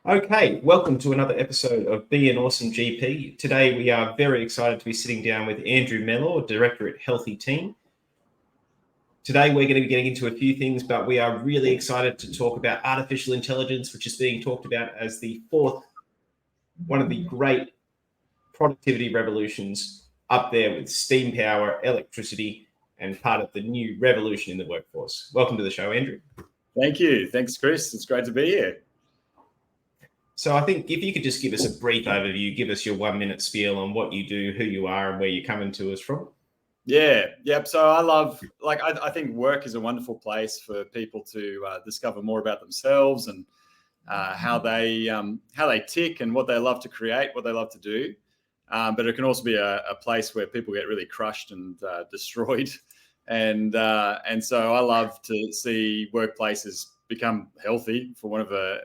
Okay, welcome to another episode of Be an Awesome GP. Today we are very excited to be sitting down with Andrew Mellor, Director at Healthy Team. Today we're going to be getting into a few things, but we are really excited to talk about artificial intelligence, which is being talked about as one of the great productivity revolutions up there with steam power, electricity, and part of the new revolution in the workforce. Welcome to the show, Andrew. Thank you. Thanks, Chris. It's great to be here. So I think if you could just give us a brief overview, give us your 1 minute spiel on what you do, who you are, and where you're coming to us from. Yep. So I think work is a wonderful place for people to discover more about themselves and how they tick and what they love to create, what they love to do. But it can also be a place where people get really crushed and destroyed. And so I love to see workplaces become healthy, for one of a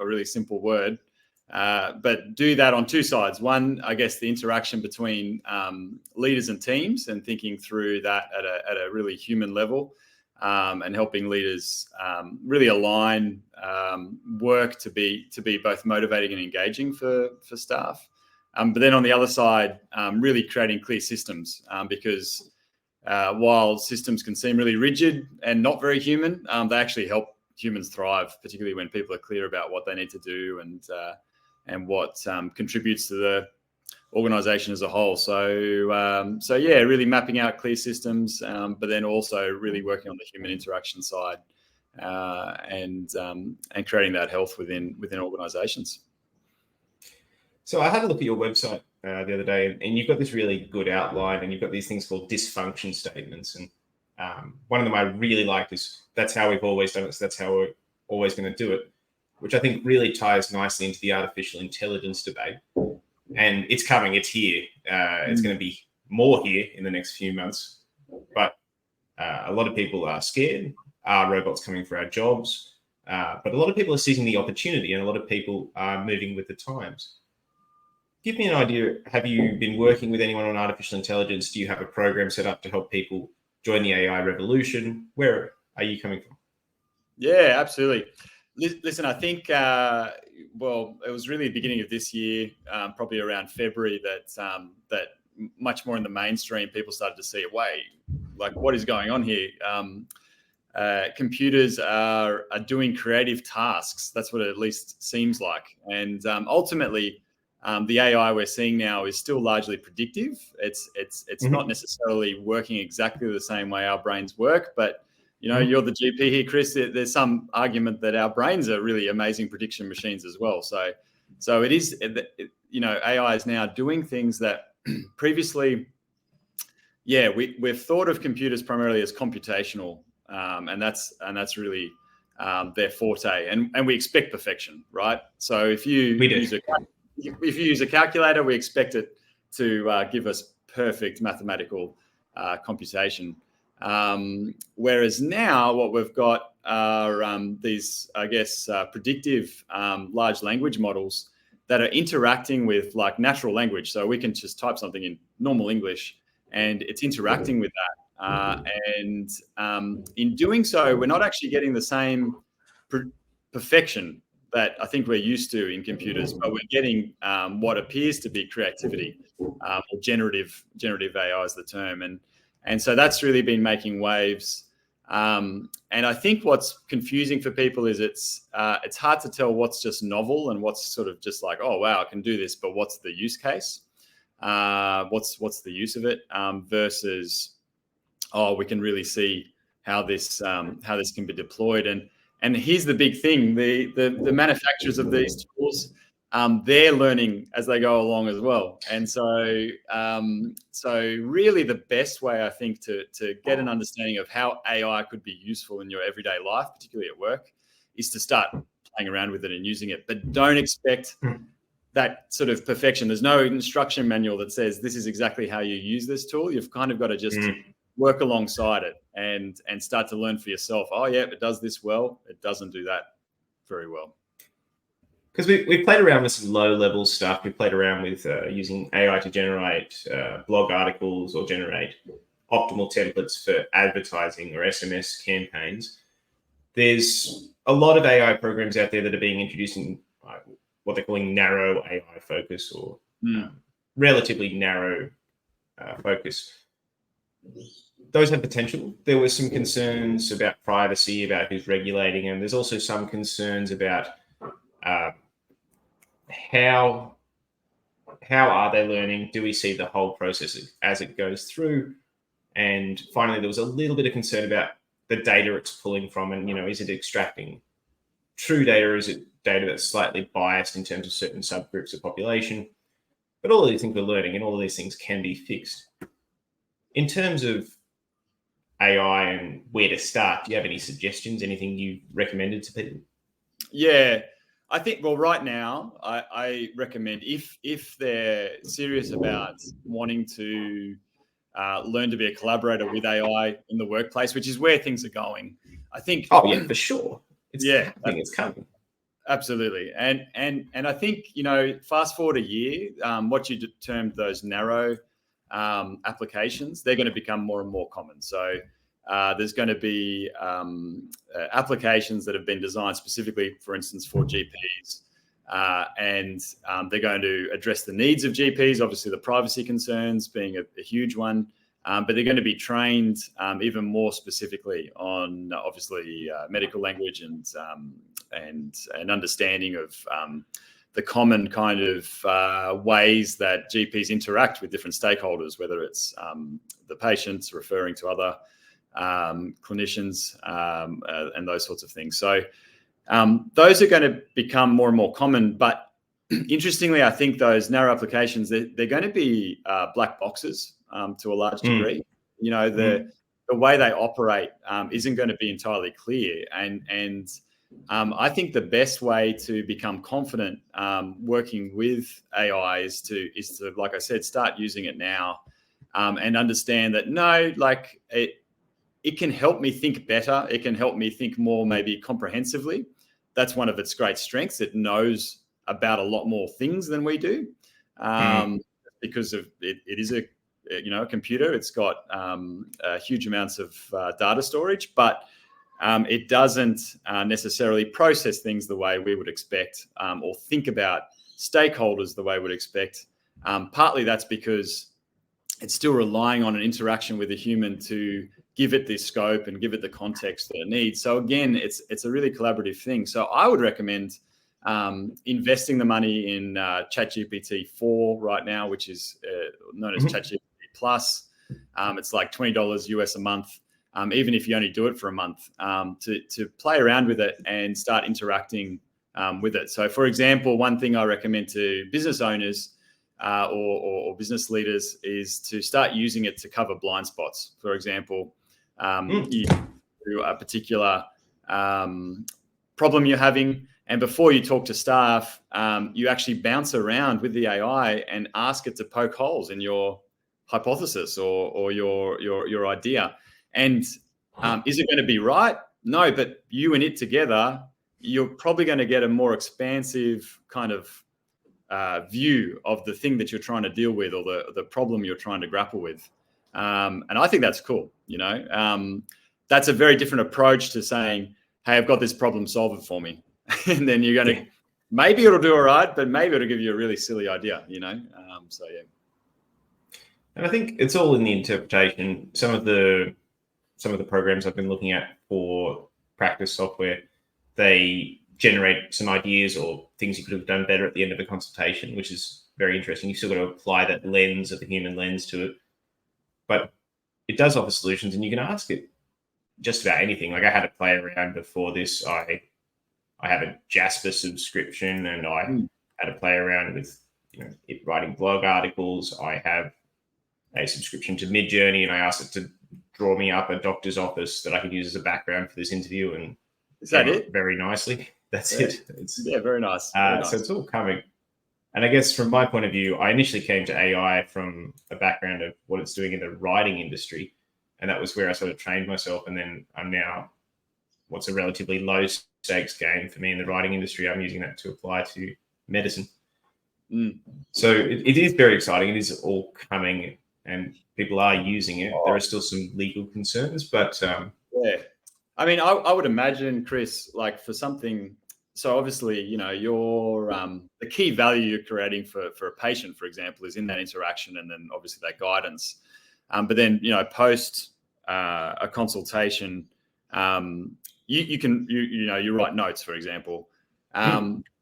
really simple word, but do that on two sides. One, I guess, the interaction between leaders and teams, and thinking through that at a really human level, and helping leaders really align work to be both motivating and engaging for staff. But then on the other side, really creating clear systems, because while systems can seem really rigid and not very human, they actually help humans thrive, particularly when people are clear about what they need to do and what contributes to the organization as a whole. So really mapping out clear systems, but then also really working on the human interaction side, and creating that health within organizations. So I had a look at your website the other day, and you've got this really good outline, and you've got these things called dysfunction statements. And one of them I really liked is, that's how we've always done it, so that's how we're always going to do it, which I think really ties nicely into the artificial intelligence debate. And it's coming, it's here. It's going to be more here in the next few months. But a lot of people are scared. Are robots coming for our jobs? But a lot of people are seizing the opportunity, and a lot of people are moving with the times. Give me an idea. Have you been working with anyone on artificial intelligence? Do you have a program set up to help people join the AI revolution? Where are you coming from? Yeah, absolutely. Listen, I think, it was really the beginning of this year, probably around February, that much more in the mainstream, people started to see it. Wait, like, what is going on here? Computers are doing creative tasks. That's what it at least seems like. And ultimately, the AI we're seeing now is still largely predictive. It's not necessarily working exactly the same way our brains work, but you're the GP here, Chris. There's some argument that our brains are really amazing prediction machines as well. So it is, AI is now doing things that previously, we've thought of computers primarily as computational, and that's really their forte. And we expect perfection, right? So if you use a calculator, we expect it to give us perfect mathematical computation. Whereas now what we've got are these, I guess, predictive large language models that are interacting with like natural language. So we can just type something in normal English and it's interacting with that. And in doing so, we're not actually getting the same perfection that I think we're used to in computers, but we're getting what appears to be creativity, or generative AI is the term. And so that's really been making waves. And I think what's confusing for people is it's hard to tell what's just novel and what's sort of just like, oh, wow, I can do this, but what's the use case? What's the use of it, versus, oh, we can really see how this can be deployed. And here's the big thing: the manufacturers of these tools, they're learning as they go along as well. And so really the best way, I think, to get an understanding of how AI could be useful in your everyday life, particularly at work, is to start playing around with it and using it. But don't expect that sort of perfection. There's no instruction manual that says this is exactly how you use this tool. You've kind of got to just work alongside it and start to learn for yourself. Oh, yeah, it does this well. It doesn't do that very well. Because we've played around with some low-level stuff. We've played around with using AI to generate blog articles or generate optimal templates for advertising or SMS campaigns. There's a lot of AI programs out there that are being introduced in what they're calling narrow AI focus, or Mm. relatively narrow focus. Those have potential. There were some concerns about privacy, about who's regulating them. There's also some concerns about how are they learning? Do we see the whole process as it goes through? And finally, there was a little bit of concern about the data it's pulling from, and is it extracting true data, or is it data that's slightly biased in terms of certain subgroups of population? But all of these things we're learning, and all of these things can be fixed. In terms of AI and where to start, do you have any suggestions? Anything you recommended to people? Yeah, I think, well, right now, I recommend if they're serious about wanting to learn to be a collaborator with AI in the workplace, which is where things are going. I think. Oh yeah, for sure. It's coming. Absolutely, and I think fast forward a year, what you termed those narrow applications, they're going to become more and more common. So there's going to be applications that have been designed specifically, for instance, for GPs, and they're going to address the needs of GPs, obviously the privacy concerns being a huge one, but they're going to be trained even more specifically on obviously medical language and an understanding of the common kind of ways that GPs interact with different stakeholders, whether it's the patients referring to other clinicians and those sorts of things. So those are going to become more and more common. But interestingly, I think those narrow applications, they're going to be black boxes to a large degree. The way they operate isn't going to be entirely clear. And I think the best way to become confident working with AI is to, like I said, start using it now and understand that it can help me think better. It can help me think more, maybe comprehensively. That's one of its great strengths. It knows about a lot more things than we do because of it is a computer. It's got huge amounts of data storage, but it doesn't necessarily process things the way we would expect or think about stakeholders the way we would expect. Partly that's because it's still relying on an interaction with a human to give it the scope and give it the context that it needs. So again, it's a really collaborative thing. So I would recommend investing the money in ChatGPT 4 right now, which is known as ChatGPT Plus. It's like $20 US a month, even if you only do it for a month, to play around with it and start interacting with it. So for example, one thing I recommend to business owners or business leaders is to start using it to cover blind spots. For example, you do a particular problem you're having, and before you talk to staff, you actually bounce around with the AI and ask it to poke holes in your hypothesis or your idea. And is it going to be right? No, but you and it together, you're probably going to get a more expansive kind of view of the thing that you're trying to deal with, or the problem you're trying to grapple with. And I think that's cool. That's a very different approach to saying, hey, I've got this problem, solve it for me. And then you're going to, maybe it'll do all right, but maybe it'll give you a really silly idea, so yeah. And I think it's all in the interpretation. Some of the programs I've been looking at for practice software, they generate some ideas or things you could have done better at the end of a consultation, which is very interesting. You still got to apply that lens of the human lens to it. But it does offer solutions, and you can ask it just about anything. Like I had to play around before this. I have a Jasper subscription, and I had to play around with it writing blog articles. I have a subscription to Midjourney, and I asked it to draw me up a doctor's office that I could use as a background for this interview. And is that it? Very nicely. That's it. Very nice. Very nice. So it's all coming. And I guess from my point of view, I initially came to AI from a background of what it's doing in the writing industry. And that was where I sort of trained myself. And then I'm now, what's a relatively low stakes game for me in the writing industry, I'm using that to apply to medicine. So it is very exciting. It is all coming and people are using it. There are still some legal concerns, but yeah. I mean, I would imagine, Chris, like for something so obviously, your the key value you're creating for a patient, for example, is in that interaction, and then obviously that guidance. But then, post a consultation, you write notes, for example.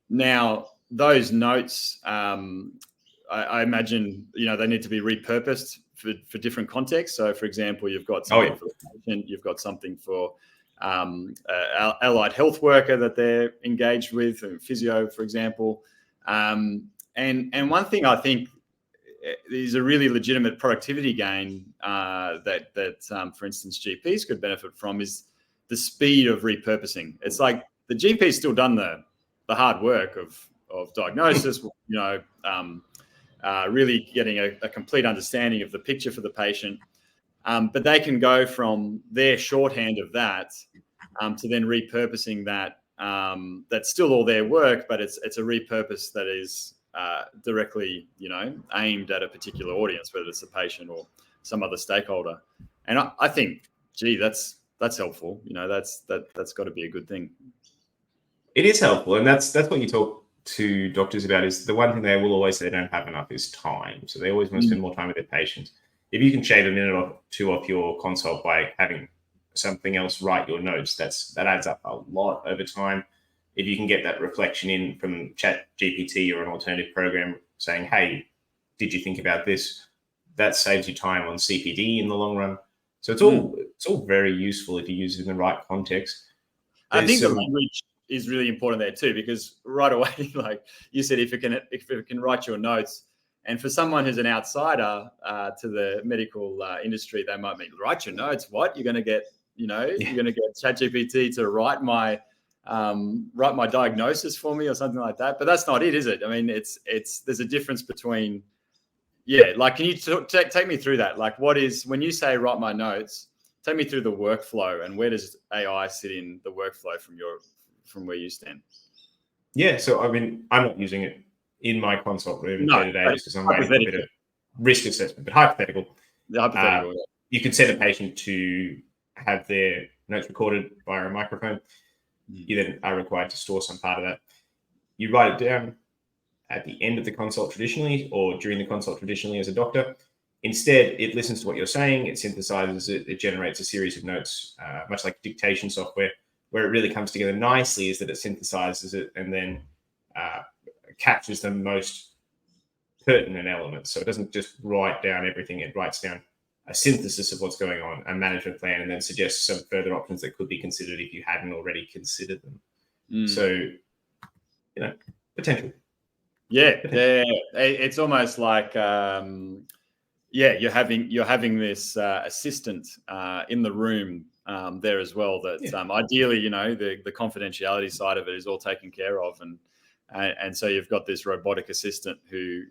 Now those notes, I imagine, they need to be repurposed for different contexts. So, for example, you've got something for the patient, you've got something for allied health worker that they're engaged with, physio, for example. And one thing I think is a really legitimate productivity gain that for instance, GPs could benefit from is the speed of repurposing. It's like the GP's still done the hard work of diagnosis, really getting a complete understanding of the picture for the patient. But they can go from their shorthand of that to then repurposing that. That's still all their work, but it's a repurpose that is directly, aimed at a particular audience, whether it's a patient or some other stakeholder. And I think, that's helpful. That's got to be a good thing. It is helpful, and that's what you talk to doctors about. Is the one thing they will always say they don't have enough is time. So they always want to spend more time with their patients. If you can shave a minute or two off your consult by having something else write your notes, that adds up a lot over time. If you can get that reflection in from Chat GPT or an alternative program saying, hey, did you think about this? That saves you time on CPD in the long run. So it's all very useful if you use it in the right context. I think the language is really important there too, because right away, like you said, if it can write your notes, and for someone who's an outsider to the medical industry, they might mean, write your notes. What you're going to get? You're going to get ChatGPT to write my diagnosis for me or something like that. But that's not it, is it? I mean, there's a difference between, like, can you take me through that? Like, what is, when you say write my notes, take me through the workflow, and where does AI sit in the workflow from where you stand? Yeah, so I mean, I'm not using it in my consult room day to day because I'm waiting for a bit of risk assessment, but hypothetical. You could set a patient to have their notes recorded via a microphone. You then are required to store some part of that. You write it down at the end of the consult traditionally, or during the consult traditionally as a doctor. Instead, it listens to what you're saying, it synthesizes it, it generates a series of notes, much like dictation software. Where it really comes together nicely is that it synthesizes it and then captures the most pertinent elements. So it doesn't just write down everything, it writes down a synthesis of what's going on, a management plan, and then suggests some further options that could be considered if you hadn't already considered them. So, potential. Yeah, it's almost like you're having this assistant in the room there as well. That ideally, the confidentiality side of it is all taken care of, and so you've got this robotic assistant who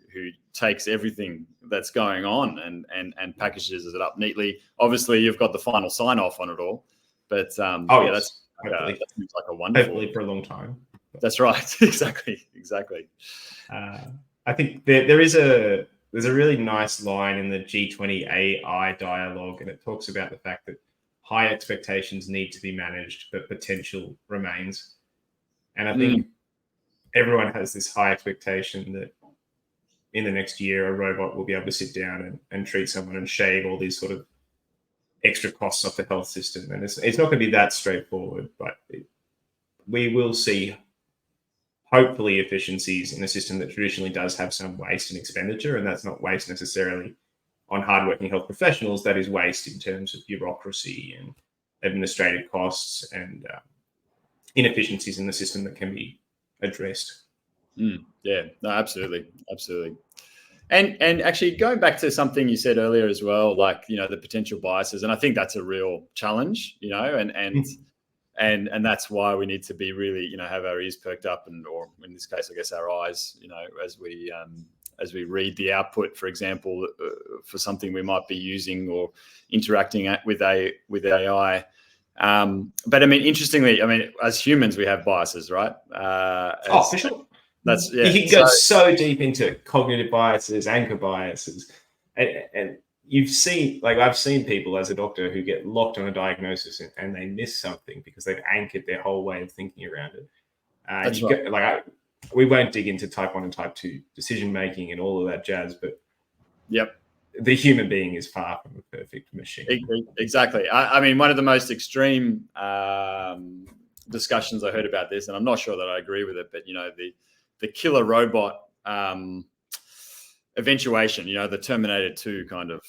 takes everything that's going on and packages it up neatly. Obviously, you've got the final sign off on it all, but that seems like a wonderful. Hopefully for a long time. That's right. Exactly. I think there's a really nice line in the G20 AI dialogue, and it talks about the fact that high expectations need to be managed, but potential remains. And I think everyone has this high expectation that in the next year, a robot will be able to sit down and treat someone and shave all these sort of extra costs off the health system. And it's not going to be that straightforward, but we will see hopefully efficiencies in a system that traditionally does have some waste and expenditure. And that's not waste necessarily on hardworking health professionals. That is waste in terms of bureaucracy and administrative costs and inefficiencies in the system that can be addressed. Yeah, no, absolutely. And actually going back to something you said earlier as well, like, the potential biases, and I think that's a real challenge, and that's why we need to be really, have our ears perked up, or in this case, I guess our eyes, as we read the output, for example, for something we might be using or interacting with AI. But I mean, interestingly, as humans, we have biases, right? For sure. You can go so deep into cognitive biases, anchor biases, and you've seen, like, I've seen people as a doctor who get locked on a diagnosis and they miss something because they've anchored their whole way of thinking around it. That's right. We won't dig into type 1 and type 2 decision making and all of that jazz, but yep, the human being is far from a perfect machine. Exactly. I mean, one of the most extreme discussions I heard about this, and I'm not sure that I agree with it, but the killer robot eventuation, the Terminator 2 kind of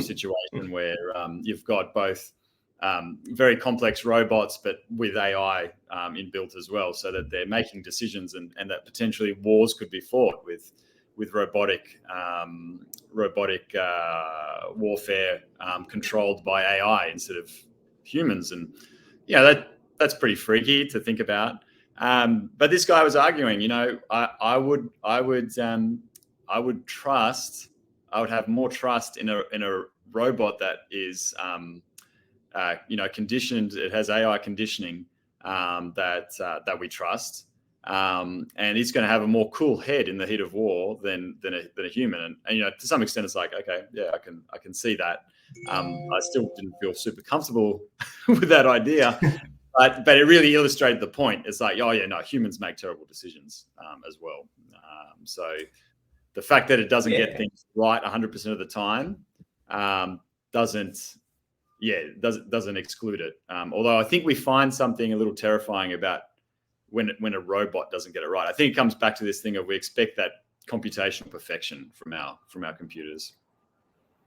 situation where you've got both very complex robots, but with AI inbuilt as well, so that they're making decisions, and that potentially wars could be fought with robotic warfare controlled by AI instead of humans, and that's pretty freaky to think about. But this guy was arguing, I would have more trust in a robot that is conditioned. It has AI conditioning that we trust, and it's going to have a more cool head in the heat of war than a human. And to some extent, it's like, okay, yeah, I can see that. I still didn't feel super comfortable with that idea, but it really illustrated the point. It's like, oh yeah, no, humans make terrible decisions as well. So the fact that it doesn't get things right 100% of the time doesn't exclude it. Although I think we find something a little terrifying about when a robot doesn't get it right. I think it comes back to this thing of we expect that computational perfection from our computers.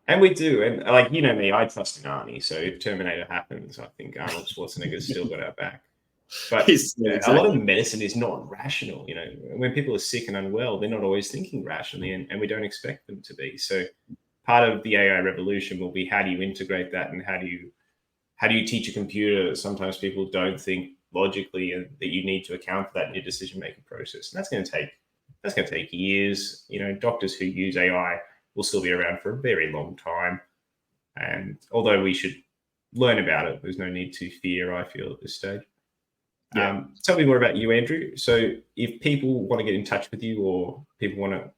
And we do. And like, me, I trust in Arnie. So if Terminator happens, I think Arnold Schwarzenegger's still got our back. But a lot of medicine is not rational. When people are sick and unwell, they're not always thinking rationally, and we don't expect them to be. So part of the AI revolution will be, how do you integrate that, and how do you teach a computer that sometimes people don't think logically, and that you need to account for that in your decision-making process. And that's going to take years. Doctors who use AI will still be around for a very long time. And although we should learn about it, there's no need to fear, I feel, at this stage. Yeah. Tell me more about you, Andrew. So if people want to get in touch with you, or people want to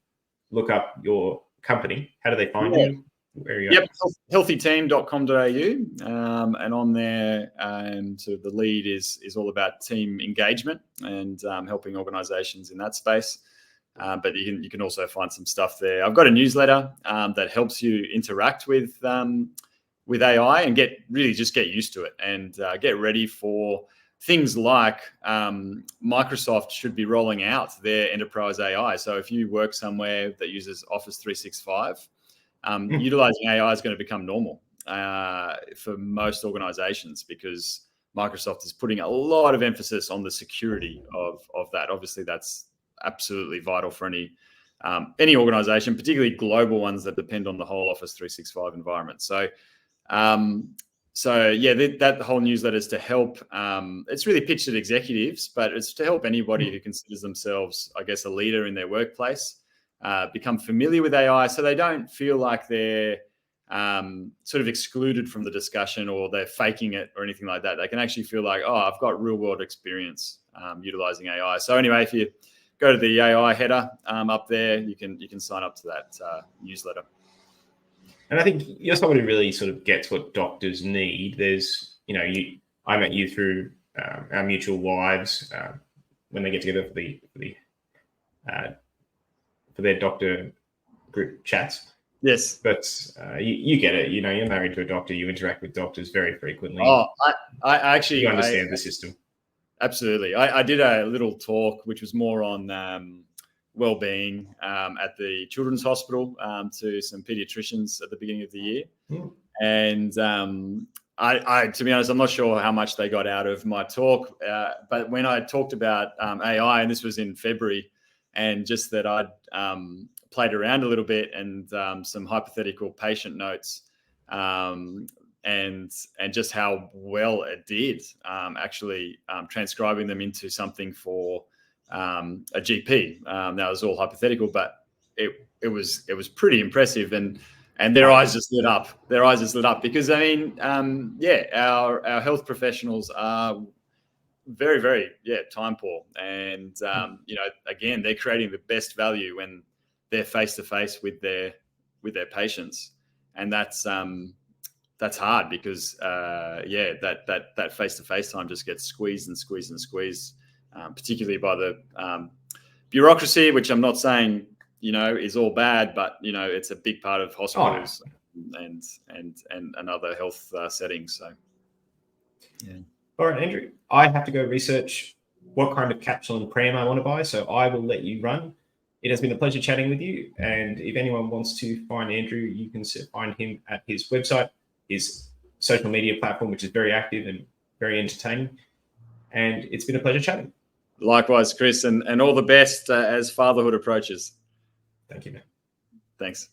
look up your company, how do they find you? Where are you at? healthyteam.com.au, and on there, so the lead is all about team engagement and helping organizations in that space. But you can also find some stuff there. I've got a newsletter that helps you interact with AI and get used to it, and get ready for things like Microsoft should be rolling out their enterprise AI. So if you work somewhere that uses Office 365, utilizing AI is going to become normal for most organizations, because Microsoft is putting a lot of emphasis on the security of that. Obviously, that's absolutely vital for any organization, particularly global ones that depend on the whole Office 365 environment. So that whole newsletter is to help. It's really pitched at executives, but it's to help anybody who considers themselves, I guess, a leader in their workplace become familiar with AI, so they don't feel like they're sort of excluded from the discussion, or they're faking it or anything like that. They can actually feel like, oh, I've got real world experience utilizing AI. So anyway, if you go to the AI header up there, you can sign up to that newsletter. And I think you're someone who really sort of gets what doctors need. There's, I met you through our mutual wives when they get together for their doctor group chats. Yes. But you get it. You're married to a doctor. You interact with doctors very frequently. Oh, I actually... You understand the system. Absolutely. I did a little talk, which was more on well-being at the Children's Hospital to some pediatricians at the beginning of the year. And I, to be honest, I'm not sure how much they got out of my talk, but when I talked about AI, and this was in February, and just that I'd played around a little bit, and some hypothetical patient notes, and just how well it did, actually transcribing them into something for a GP. That was all hypothetical, but it was pretty impressive, and their eyes just lit up. Because I mean, our health professionals are very, very time poor, and again, they're creating the best value when they're face to face with their patients, and that's hard, because that face to face time just gets squeezed particularly by the bureaucracy, which I'm not saying, is all bad, but, it's a big part of hospitals and other health settings. So, yeah. All right, Andrew, I have to go research what kind of capsule and pram I want to buy, so I will let you run. It has been a pleasure chatting with you. And if anyone wants to find Andrew, you can find him at his website, his social media platform, which is very active and very entertaining. And it's been a pleasure chatting. Likewise, Chris, and all the best as fatherhood approaches. Thank you, man. Thanks.